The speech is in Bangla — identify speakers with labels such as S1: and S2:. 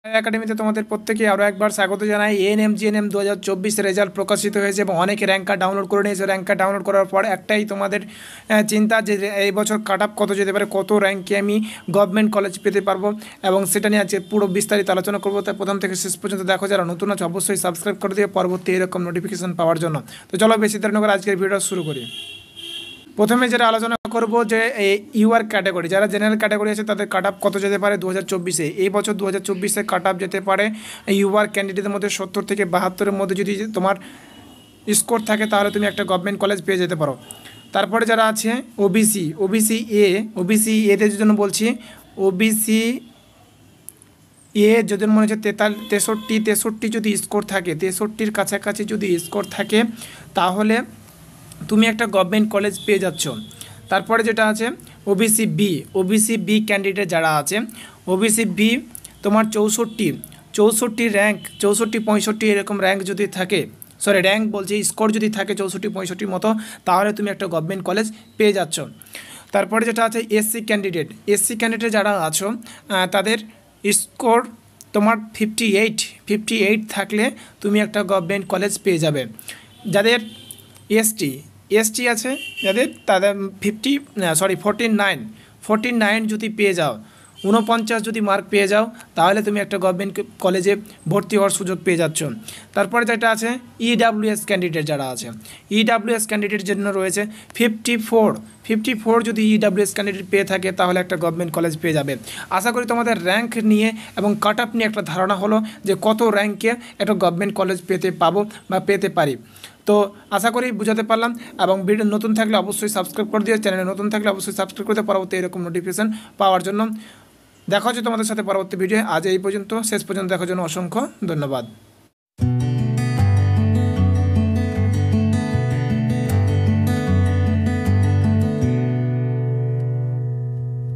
S1: একাডেমিতে তোমাদের প্রত্যেকে আরও একবার স্বাগত জানাই। এএনএম জিএনএম 2024 রেজাল্ট প্রকাশিত হয়েছে এবং অনেকে র্যাঙ্ক কার্ড ডাউনলোড করে নিয়েছে। র্যাঙ্ক কার্ড ডাউনলোড করার পর একটাই তোমাদের চিন্তা যে এই বছর কাট আপ কত যেতে পারে, কত র্যাঙ্কে আমি গভর্নমেন্ট কলেজ পেতে পারবো, এবং সেটা নিয়ে আজকে পুরো বিস্তারিত আলোচনা করবো। তাই প্রথম থেকে শেষ পর্যন্ত দেখো, যারা নতুন আছে অবশ্যই সাবস্ক্রাইব করে দিয়ে পরবর্তী এরকম নোটিফিকেশন পাওয়ার জন্য। তো চলো বেশি দেরি না করে আজকের ভিডিও শুরু করি। প্রথমে যেটা আলোচনা করব যে ইউআর ক্যাটাগরি, যারা জেনারেল ক্যাটাগরি আছে তাদের কাট আপ কত যেতে পারে 2024-এ। এই বছর 2024-এ কাট আপ যেতে পারে ইউআর ক্যান্ডিডেটের মধ্যে 70 থেকে 72-এর মধ্যে যদি তোমার স্কোর থাকে তাহলে তুমি একটা গভর্নমেন্ট কলেজ পেয়ে যেতে পারো। তারপরে যারা আছে ওবিসি এদের জন্য বলছি, ওবিসি যদি মনে হচ্ছে 63 যদি স্কোর থাকে, 63-র কাছাকাছি যদি স্কোর থাকে তাহলে তুমি একটা গভর্নমেন্ট কলেজ পেয়ে যাচ্ছ। তারপরে যেটা আছে ওবিসি বি ক্যান্ডিডেট যারা আছে, ওবিসি বি তোমার 64 র্যাঙ্ক, 64-65 এরকম র্যাঙ্ক যদি থাকে, র্যাঙ্ক বলছি স্কোর যদি থাকে 64-65 মতো, তাহলে তুমি একটা গভর্নমেন্ট কলেজ পেয়ে যাচ্ছ। তারপরে যেটা আছে এসসি ক্যান্ডিডেট যারা আছো তাদের স্কোর তোমার 58 থাকলে তুমি একটা গভর্নমেন্ট কলেজ পেয়ে যাবে। যাদের এসটি আছে তাদের 49 যদি পেয়ে যাও, 49 যদি মার্ক পেয়ে যাও, তাহলে তুমি একটা গভর্নমেন্ট কলেজে ভর্তি হওয়ার সুযোগ পেয়ে যাচ্ছ। তারপরে যেটা আছে ইডাব্লিউএস ক্যান্ডিডেট যারা আছে, ইডাব্লিউএস ক্যান্ডিডেটের জন্য রয়েছে 54 যদি ইডাব্লিউএস ক্যান্ডিডেট পেয়ে থাকে তাহলে একটা গভর্নমেন্ট কলেজ পেয়ে যাবে। আশা করি তোমাদের র্যাঙ্ক নিয়ে এবং কাট আপ নিয়ে একটা ধারণা হলো যে কত র্যাঙ্কে একটা গভর্নমেন্ট কলেজ পেতে পাবো বা পেতে পারি। তো আশা করি বুঝাতে পারলাম, এবং ভিডিও নতুন থাকলে অবশ্যই সাবস্ক্রাইব করে দিও, চ্যানেলে নতুন থাকলে অবশ্যই সাবস্ক্রাইব করতে পরবর্তী এরকম নোটিফিকেশন পাওয়ার জন্য। দেখা হচ্ছে তোমাদের সাথে পরবর্তী ভিডিও। আজ এই পর্যন্ত, শেষ পর্যন্ত দেখার জন্য অসংখ্য ধন্যবাদ।